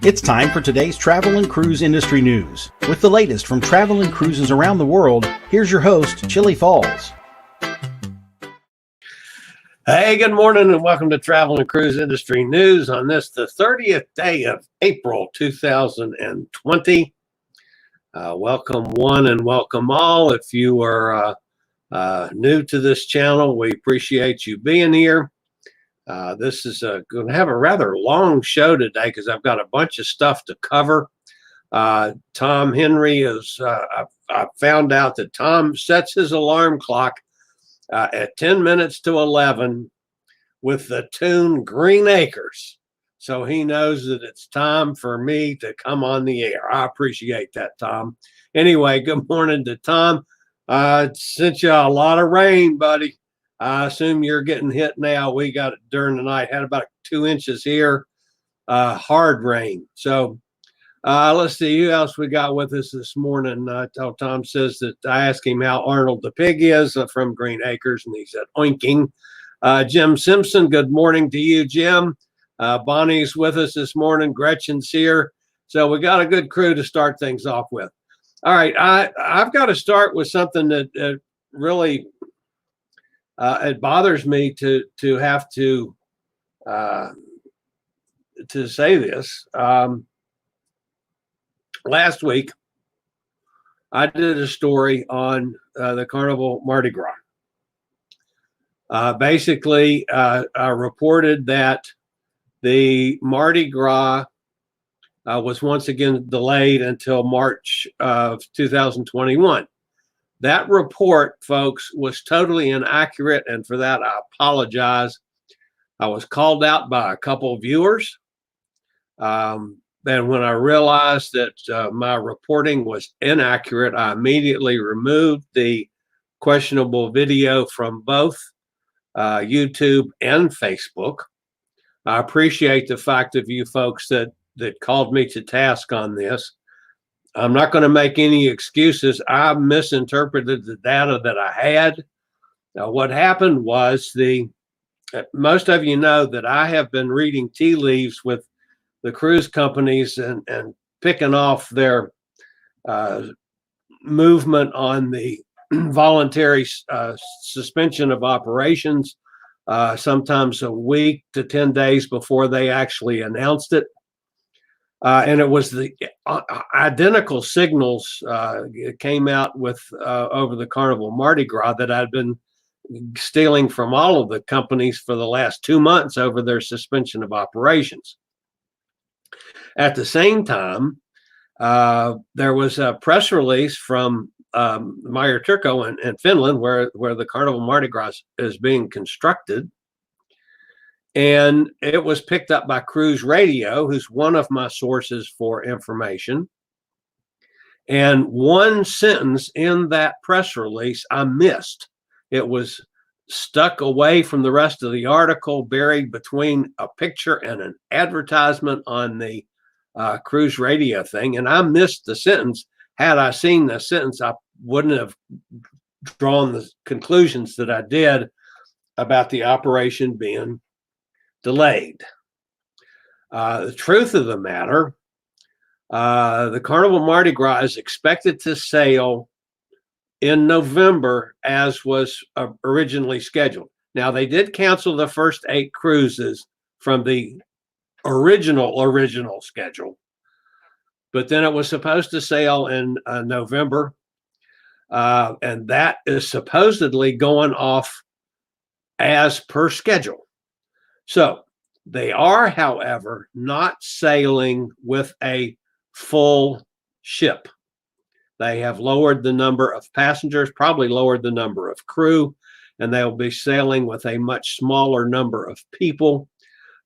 It's time for today's travel and cruise industry news. With the latest from travel and cruises around the world, here's your host, Chillie Falls. Hey, good morning and welcome to Travel and Cruise Industry News on this, the 30th day of April 2020. Welcome one and welcome all. If you are new to this channel, we appreciate you being here. This is going to have a rather long show today because I've got a bunch of stuff to cover. Tom Henry is, I found out that Tom sets his alarm clock at 10 minutes to 11 with the tune Green Acres. So he knows that it's time for me to come on the air. I appreciate that, Tom. Anyway, good morning to Tom. Sent you a lot of rain, buddy. I assume you're getting hit now. We got it during the night, had about 2 inches here, hard rain. So let's see who else we got with us this morning. Tom says that I asked him how Arnold the pig is from Green Acres, and he said oinking. Jim Simpson, good morning to you, Jim. Bonnie's with us this morning. Gretchen's here. So we got a good crew to start things off with. All right, I've got to start with something that really it bothers me to have to say this. Last week, I did a story on the Carnival Mardi Gras. Basically, I reported that the Mardi Gras was once again delayed until March of 2021. That report, folks, was totally inaccurate, and for that, I apologize. I was called out by a couple of viewers. And when I realized that my reporting was inaccurate, I immediately removed the questionable video from both YouTube and Facebook. I appreciate the fact of you folks that called me to task on this. I'm not going to make any excuses. I misinterpreted the data that I had. Now, what happened was most of you know that I have been reading tea leaves with the cruise companies and picking off their movement on the voluntary suspension of operations, sometimes a week to 10 days before they actually announced it. And it was the identical signals came out with over the Carnival Mardi Gras that I'd been stealing from all of the companies for the last 2 months over their suspension of operations. At the same time, there was a press release from Meyer Turco in Finland, where the Carnival Mardi Gras is being constructed. And it was picked up by Cruise Radio, who's one of my sources for information. And one sentence in that press release I missed. It was stuck away from the rest of the article, buried between a picture and an advertisement on the Cruise Radio thing. And I missed the sentence. Had I seen the sentence, I wouldn't have drawn the conclusions that I did about the operation being delayed. The truth of the matter, the Carnival Mardi Gras is expected to sail in November as was originally scheduled. Now, they did cancel the first 8 cruises from the original schedule, but then it was supposed to sail in November, and that is supposedly going off as per schedule. So they are, however, not sailing with a full ship. They have lowered the number of passengers, probably lowered the number of crew, and they'll be sailing with a much smaller number of people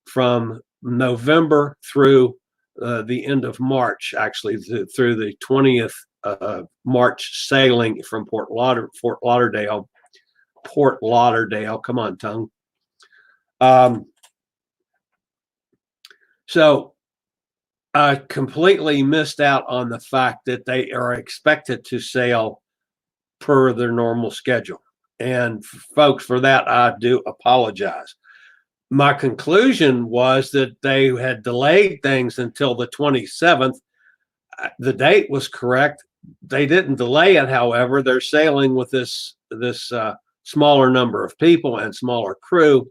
from November through the end of March, actually through the 20th March sailing from Fort Lauderdale. Come on, tongue. So I completely missed out on the fact that they are expected to sail per their normal schedule. And folks, for that, I do apologize. my conclusion was that they had delayed things until the 27th. The date was correct. They didn't delay it, however. They're sailing with this smaller number of people and smaller crew.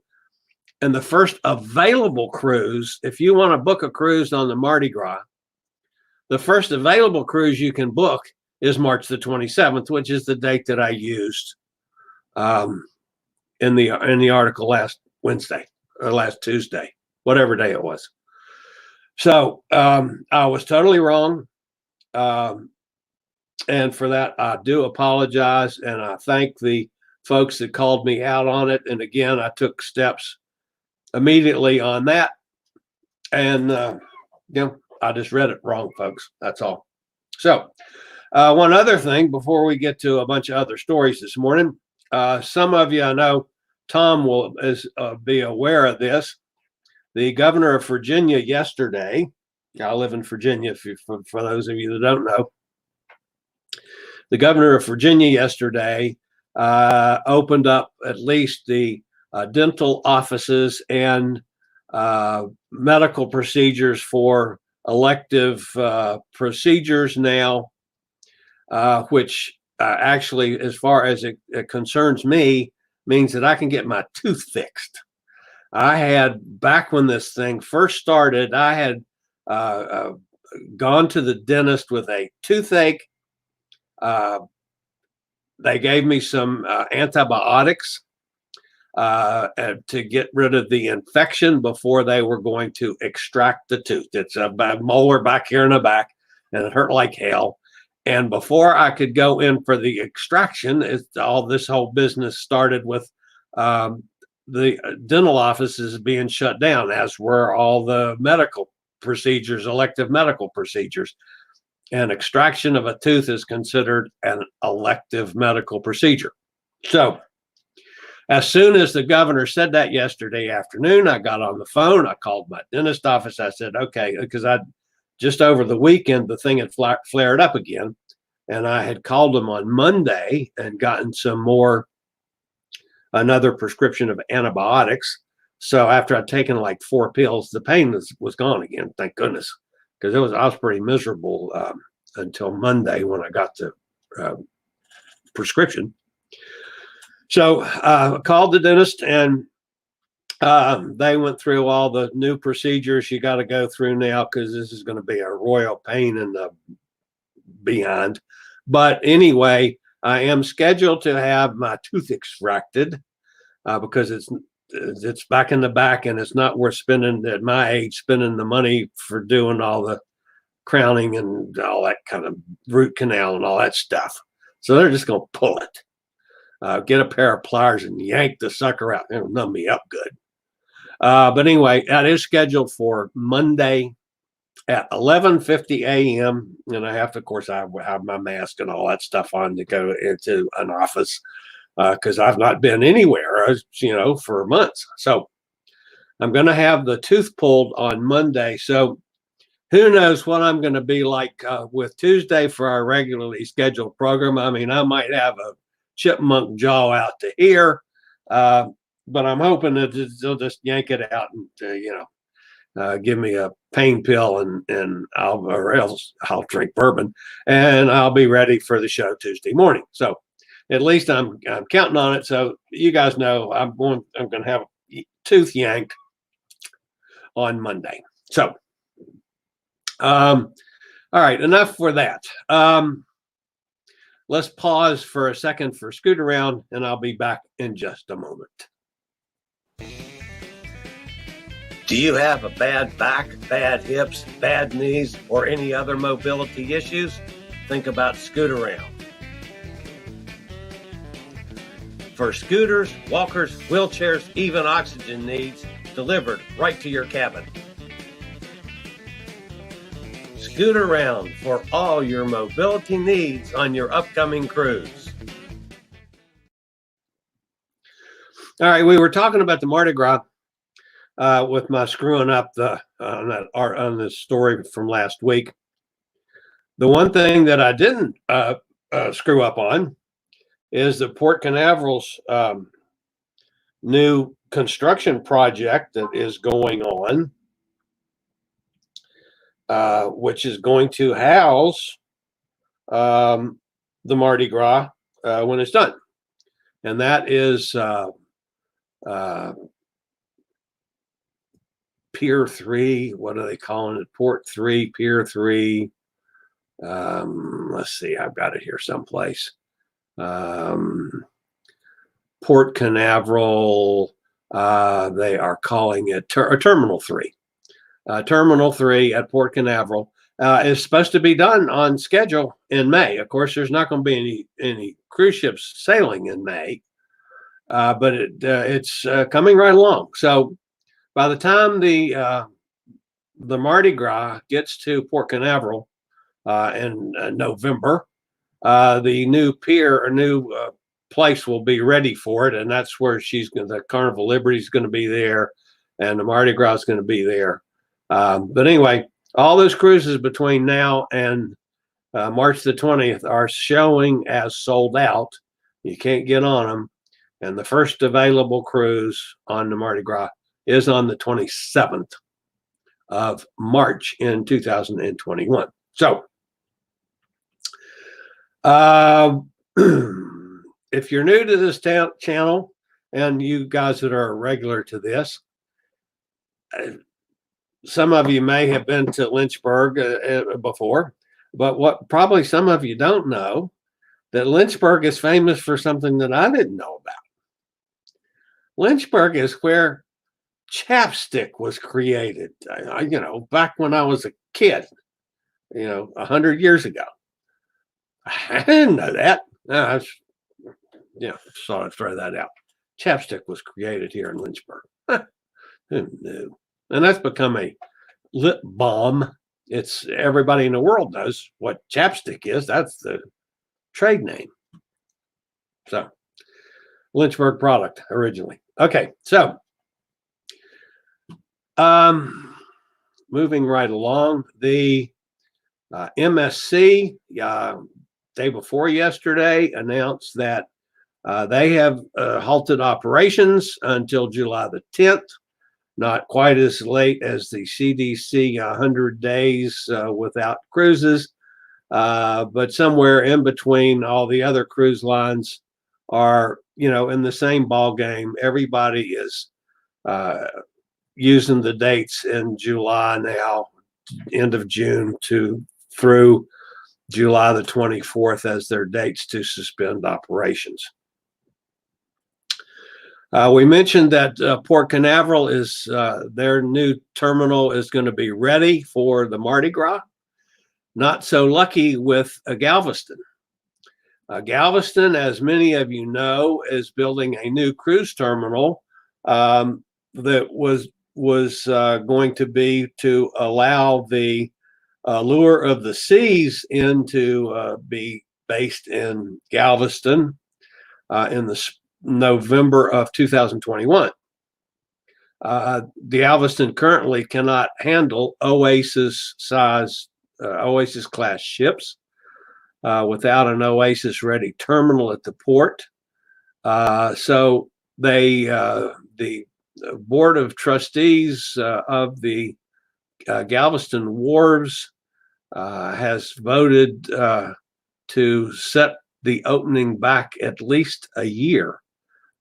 And the first available cruise, if you want to book a cruise on the Mardi Gras, the first available cruise you can book is March the 27th, which is the date that I used in the article last Wednesday or last Tuesday, whatever day it was. So I was totally wrong. And for that, I do apologize. And I thank the folks that called me out on it. And again, I took steps immediately on that. And, I just read it wrong, folks. That's all. So one other thing before we get to a bunch of other stories this morning, some of you, I know Tom will be aware of this. The governor of Virginia yesterday, I live in Virginia, for those of you that don't know, the governor of Virginia yesterday opened up at least the dental offices and medical procedures for elective procedures now, which actually, as far as it concerns me, means that I can get my tooth fixed. I had, back when this thing first started, I had gone to the dentist with a toothache. They gave me some antibiotics to get rid of the infection before they were going to extract the tooth. It's a molar back here in the back, and it hurt like hell. And before I could go in for the extraction, this whole business started with the dental offices being shut down, as were all the medical procedures, elective medical procedures. And extraction of a tooth is considered an elective medical procedure. So as soon as the governor said that yesterday afternoon, I got on the phone. I called my dentist office. I said, okay, because just over the weekend, the thing had flared up again. And I had called them on Monday and gotten another prescription of antibiotics. So after I'd taken like 4 pills, the pain was gone again. Thank goodness. Because I was pretty miserable until Monday when I got the prescription. So I called the dentist, and they went through all the new procedures you got to go through now, because this is going to be a royal pain in the behind. But anyway, I am scheduled to have my tooth extracted because it's back in the back, and it's not worth spending at my age, spending the money for doing all the crowning and all that kind of root canal and all that stuff. So they're just going to pull it, get a pair of pliers and yank the sucker out. It'll numb me up good. But anyway, that is scheduled for Monday at 11:50 a.m. And I have to, of course, I have my mask and all that stuff on to go into an office because I've not been anywhere, for months. So I'm going to have the tooth pulled on Monday. So who knows what I'm going to be like with Tuesday for our regularly scheduled program. I mean, I might have a chipmunk jaw out to here, but I'm hoping that they'll just yank it out and, give me a pain pill or else I'll drink bourbon and I'll be ready for the show Tuesday morning. So at least I'm counting on it. So you guys know I'm going to have a tooth yanked on Monday. So, all right, enough for that. Let's pause for a second for Scoot Around, and I'll be back in just a moment. Do you have a bad back, bad hips, bad knees, or any other mobility issues? Think about Scoot Around. For scooters, walkers, wheelchairs, even oxygen needs, delivered right to your cabin. Scoot Around for all your mobility needs on your upcoming cruise. All right, we were talking about the Mardi Gras with my screwing up on this story from last week. The one thing that I didn't screw up on is that Port Canaveral's new construction project that is going on, which is going to house the Mardi Gras when it's done. And that is Pier 3. What are they calling it? Port 3, Pier 3. Let's see, I've got it here someplace. Port Canaveral, they are calling it Terminal 3. Terminal 3 at Port Canaveral is supposed to be done on schedule in May. Of course, there's not going to be any cruise ships sailing in May, but it's coming right along. So by the time the Mardi Gras gets to Port Canaveral in November, the new pier or new place will be ready for it, and that's where the Carnival Liberty is going to be there, and the Mardi Gras is going to be there. But anyway, all those cruises between now and March the 20th are showing as sold out. You can't get on them, and the first available cruise on the Mardi Gras is on the 27th of March in 2021. So if you're new to this channel, and you guys that are regular to this, some of you may have been to Lynchburg before, but what probably some of you don't know, that Lynchburg is famous for something that I didn't know about. Lynchburg is where chapstick was created, back when I was a kid, 100 years ago. I didn't know that. No, just thought I'd throw that out. Chapstick was created here in Lynchburg. Who knew? And that's become a lip balm. It's everybody in the world knows what chapstick is. That's the trade name. So, Lynchburg product originally. Okay, so moving right along, the MSC day before yesterday announced that they have halted operations until July the 10th. Not quite as late as the CDC 100 days without cruises, but somewhere in between. All the other cruise lines are, in the same ball game. Everybody is using the dates in July now, end of June through July the 24th as their dates to suspend operations. We mentioned that Port Canaveral is their new terminal is going to be ready for the Mardi Gras. Not so lucky with Galveston. Galveston, as many of you know, is building a new cruise terminal that was going to be to allow the Allure of the Seas to be based in Galveston in the November of 2021. Galveston currently cannot handle Oasis class ships without an Oasis ready terminal at the port. So the board of trustees of the Galveston wharves has voted to set the opening back at least a year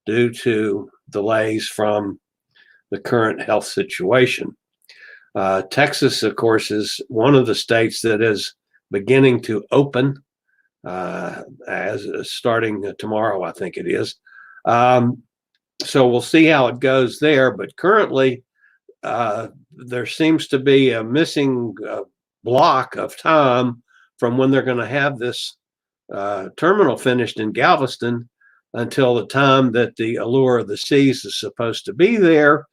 due to delays from the current health situation. Texas, of course, is one of the states that is beginning to open as starting tomorrow, I think it is. So we'll see how it goes there. But currently, there seems to be a missing block of time from when they're going to have this terminal finished in Galveston until the time that the Allure of the Seas is supposed to be there.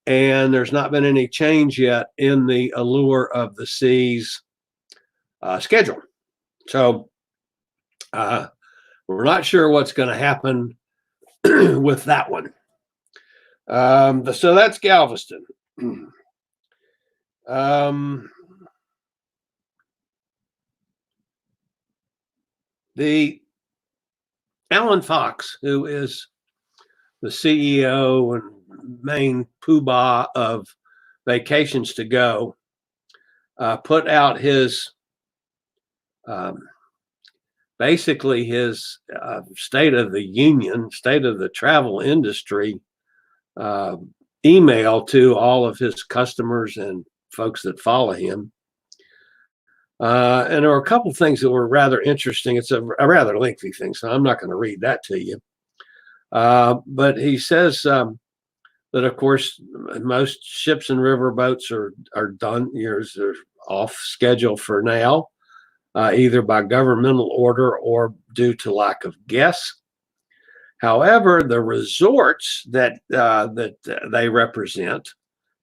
And there's not been any change yet in the Allure of the Seas schedule. So we're not sure what's going to happen with that one. So that's Galveston. The Alan Fox, who is the CEO and main poobah of Vacations to Go, put out his basically his State of the Union, State of the Travel Industry email to all of his customers and folks that follow him. And there were a couple of things that were rather interesting. It's a rather lengthy thing, so I'm not going to read that to you. But he says that, of course, most ships and river boats are done. They're off schedule for now, either by governmental order or due to lack of guests. However, the resorts that they represent,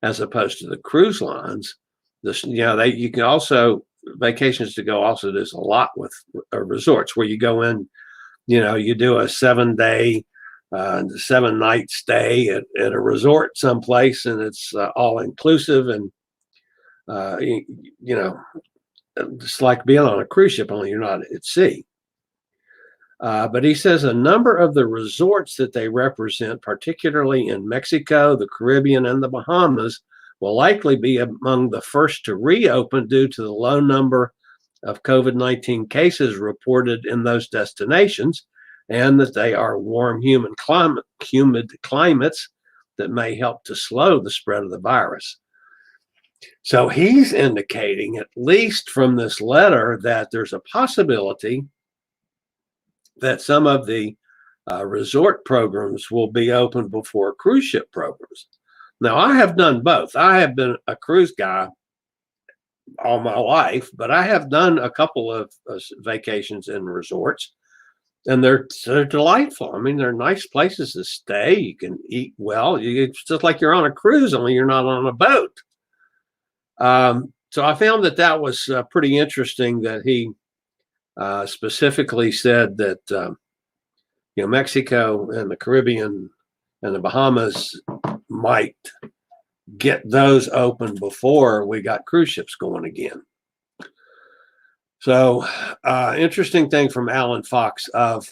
as opposed to the cruise lines, you can also Vacations to Go also does a lot with resorts where you go in, you do a 7-day, 7-night stay at a resort someplace, and it's all inclusive, and it's like being on a cruise ship, only you're not at sea. But he says a number of the resorts that they represent, particularly in Mexico, the Caribbean, and the Bahamas, will likely be among the first to reopen due to the low number of COVID-19 cases reported in those destinations, and that they are warm, humid climates that may help to slow the spread of the virus. So he's indicating, at least from this letter, that there's a possibility that some of the resort programs will be open before cruise ship programs. Now, I have done both. I have been a cruise guy all my life, but I have done a couple of vacations in resorts, and they're delightful. I mean, they're nice places to stay. You can eat well. It's just like you're on a cruise, only you're not on a boat. So I found that was pretty interesting that he specifically said that Mexico and the Caribbean and the Bahamas might get those open before we got cruise ships going again. So interesting thing from Alan Fox of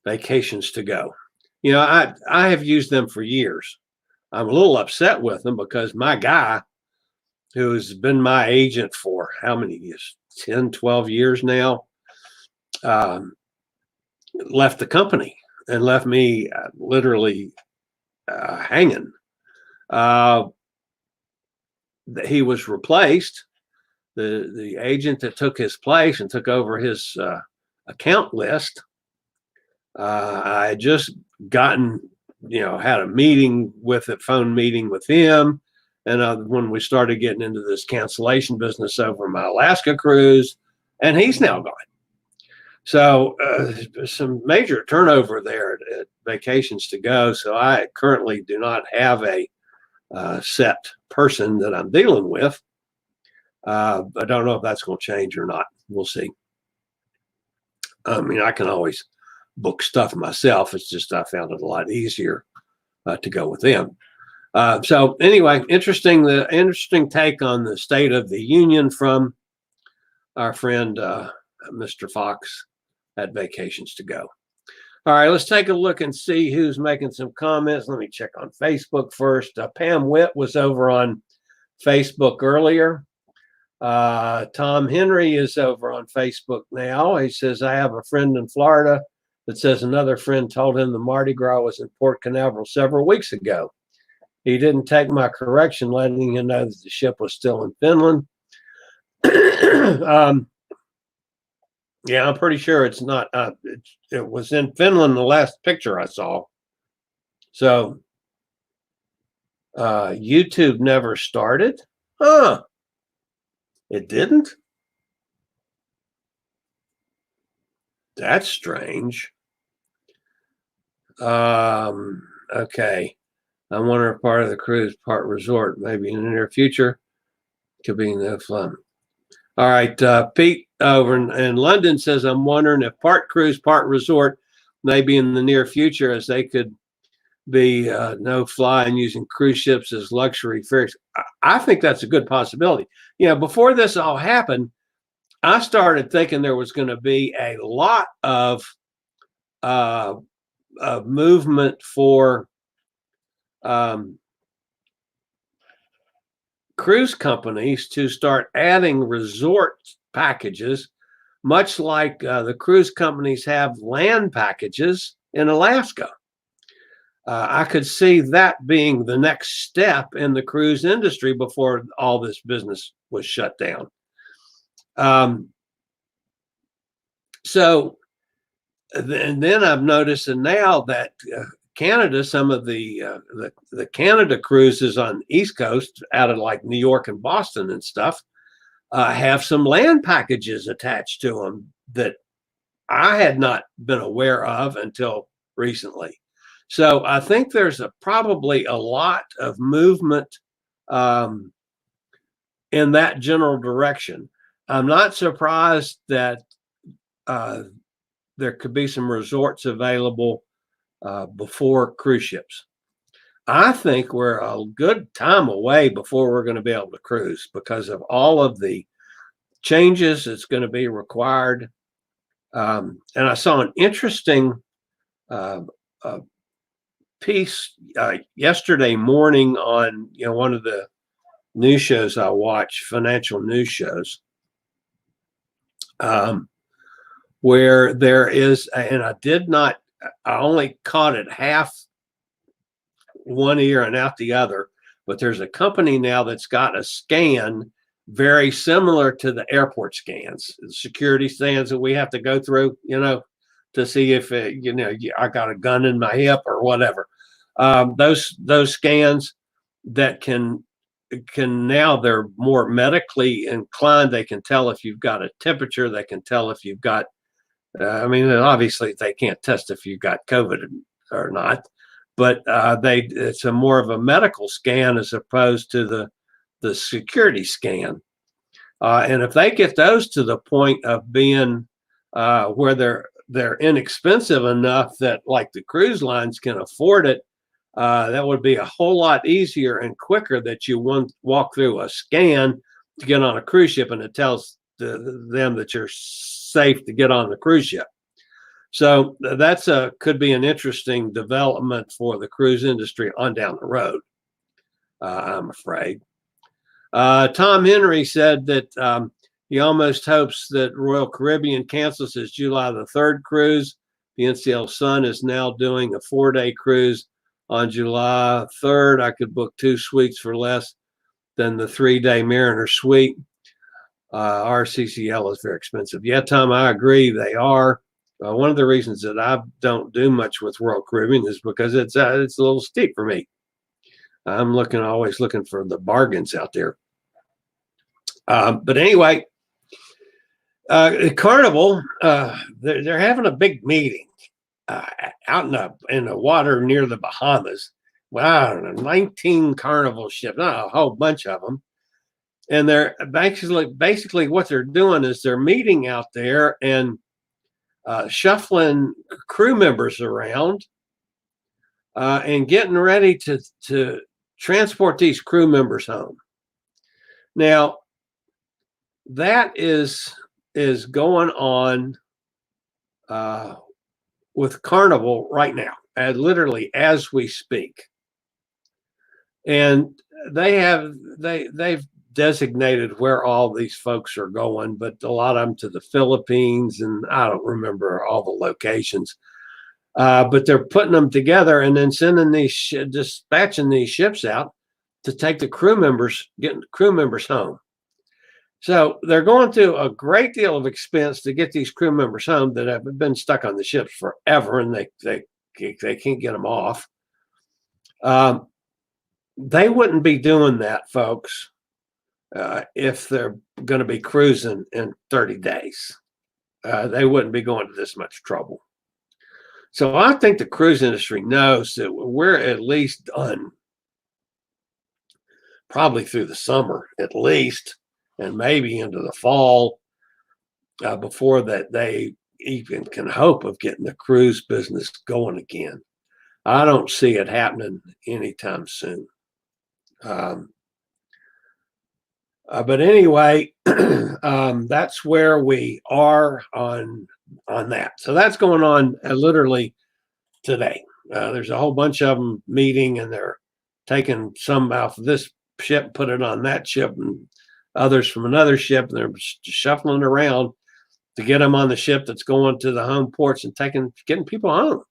Vacations to Go. I have used them for years. I'm a little upset with them because my guy, who's been my agent for how many years, 10, 12 years now, left the company and left me literally hanging. He was replaced. The agent that took his place and took over his account list, I had just gotten, had a phone meeting with him. And when we started getting into this cancellation business over my Alaska cruise, and he's now gone. So some major turnover there at Vacations to Go. So I currently do not have a set person that I'm dealing with. I don't know if that's going to change or not. We'll see. I mean, I can always book stuff myself. It's just I found it a lot easier to go with them. So anyway, the interesting take on the State of the Union from our friend Mr. Fox at Vacations to Go. All right, let's take a look and see who's making some comments. Let me check on Facebook first. Pam Witt was over on Facebook earlier. Tom Henry is over on Facebook now. He says, I have a friend in Florida that says another friend told him the Mardi Gras was in Port Canaveral several weeks ago. He didn't take my correction, letting him know that the ship was still in Finland. Yeah, I'm pretty sure it's not. It was in Finland, the last picture I saw. So YouTube never started? Huh. It didn't? That's strange. Okay. I wonder if part of the cruise, part resort, maybe in the near future. Could be no fun. All right. Pete over in London says, I'm wondering if part cruise, part resort, maybe in the near future, as they could be no fly and using cruise ships as luxury fares. I think that's a good possibility. Before this all happened, I started thinking there was going to be a lot of movement for cruise companies to start adding resort packages, much like the cruise companies have land packages in Alaska. I could see that being the next step in the cruise industry before all this business was shut down. So then I'm noticing now that Canada, some of the Canada cruises on the East Coast out of like New York and Boston and stuff have some land packages attached to them that I had not been aware of until recently. So I think there's probably a lot of movement in that general direction. I'm not surprised that there could be some resorts available before cruise ships. I think we're a good time away before we're going to be able to cruise because of all of the changes that's going to be required. And I saw an interesting piece yesterday morning on one of the news shows I watch, financial news shows, where there is, and I only caught it half one ear and out the other, but there's a company now that's got a scan very similar to the airport scans, the security scans that we have to go through, to see if I got a gun in my hip or whatever. Those scans that can now, they're more medically inclined. They can tell if you've got a temperature. They can tell if you've got. Obviously they can't test if you've got COVID or not, but it's a more of a medical scan as opposed to the security scan. And if they get those to the point of being where they're inexpensive enough that like the cruise lines can afford it, that would be a whole lot easier and quicker that you walk through a scan to get on a cruise ship, and it tells them that you're safe to get on the cruise ship. So that's could be an interesting development for the cruise industry on down the road, I'm afraid. Tom Henry said that he almost hopes that Royal Caribbean cancels his July the 3rd cruise. The NCL Sun is now doing a 4-day cruise on July 3rd. I could book 2 suites for less than the 3-day Mariner suite. RCCL is very expensive. Yeah, Tom, I agree. They are. One of the reasons that I don't do much with Royal Caribbean is because it's a little steep for me. I'm always looking for the bargains out there. But anyway, Carnival, they're having a big meeting out in the water near the Bahamas. Well, I don't know, 19 Carnival ships, not a whole bunch of them. And they're basically what they're doing is they're meeting out there and shuffling crew members around and getting ready to transport these crew members home. Now, that is going on with Carnival right now, literally as we speak. And they've designated where all these folks are going, but a lot of them to the Philippines, and I don't remember all the locations. But they're putting them together and then sending dispatching these ships out to take getting the crew members home. So they're going through a great deal of expense to get these crew members home that have been stuck on the ships forever, and they can't get them off. They wouldn't be doing that, folks, if they're going to be cruising in 30 days. They wouldn't be going to this much trouble. So I think the cruise industry knows that we're at least done, probably through the summer at least, and maybe into the fall, before that they even can hope of getting the cruise business going again. I don't see it happening anytime soon. But anyway, that's where we are on that. So that's going on literally today. There's a whole bunch of them meeting, and they're taking some off of this ship, put it on that ship, and others from another ship, and they're shuffling around to get them on the ship that's going to the home ports and getting people home.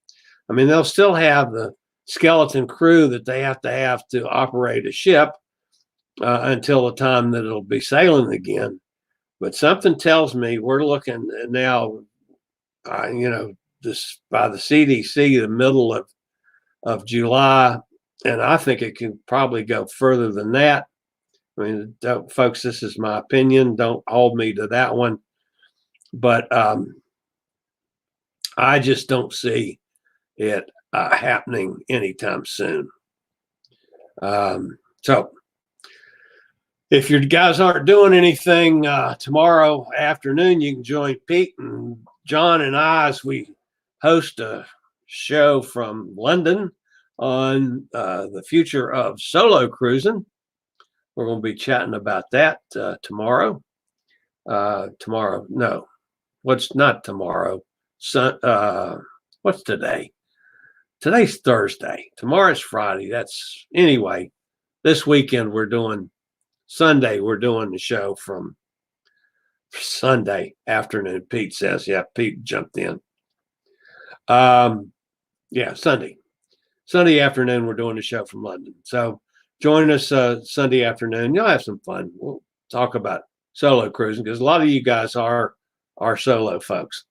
I mean, they'll still have the skeleton crew that they have to operate a ship until the time that it'll be sailing again. But something tells me we're looking now, this by the CDC, the middle of July, and I think it can probably go further than that. I mean, folks, this is my opinion. Don't hold me to that one. But I just don't see it happening anytime soon. So if your guys aren't doing anything tomorrow afternoon, you can join Pete and John and I as we host a show from London on the future of solo cruising. We're going to be chatting about that tomorrow. No, what's not tomorrow? What's today? Today's Thursday. Tomorrow's Friday. Anyway, this weekend Sunday, we're doing the show from Sunday afternoon. Pete says, yeah, Pete jumped in. Sunday afternoon, we're doing the show from London. So join us Sunday afternoon. You'll have some fun. We'll talk about solo cruising because a lot of you guys are solo folks.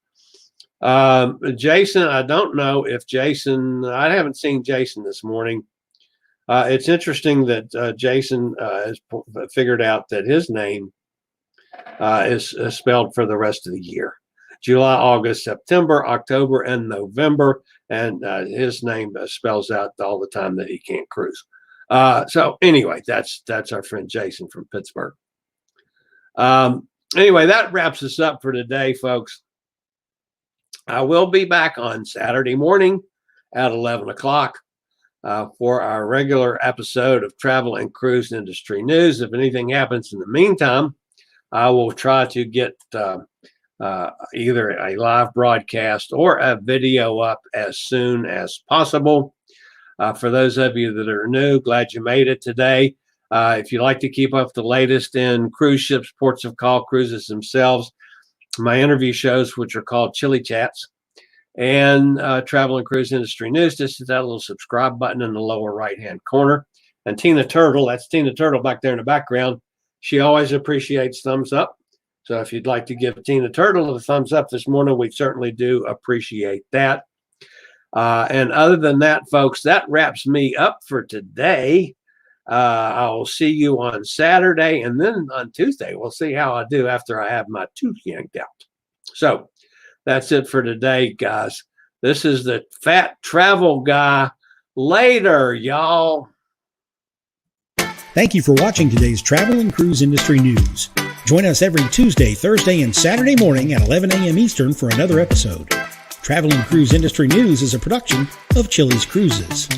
Jason, I don't know if I haven't seen Jason this morning. It's interesting that Jason has figured out that his name is spelled for the rest of the year. July, August, September, October, and November. And his name spells out all the time that he can't cruise. So anyway, that's our friend Jason from Pittsburgh. Anyway, that wraps us up for today, folks. I will be back on Saturday morning at 11 o'clock for our regular episode of Travel and Cruise Industry News. If anything happens in the meantime, I will try to get either a live broadcast or a video up as soon as possible. For those of you that are new, glad you made it today. If you like to keep up the latest in cruise ships, ports of call, cruises themselves, my interview shows, which are called Chillie Chats, and Travel and Cruise Industry News, just hit that little subscribe button in the lower right-hand corner. And Tina Turtle, that's Tina Turtle back there in the background, she always appreciates thumbs up. So if you'd like to give Tina Turtle a thumbs up this morning, we certainly do appreciate that. And other than that, folks, that wraps me up for today. I'll see you on Saturday, and then on Tuesday, we'll see how I do after I have my tooth yanked out. So that's it for today, guys. This is the Fat Travel Guy. Later, y'all. Thank you for watching today's Travel and Cruise Industry News. Join us every Tuesday, Thursday, and Saturday morning at 11 a.m. Eastern for another episode. Travel and Cruise Industry News is a production of Chillie's Cruises.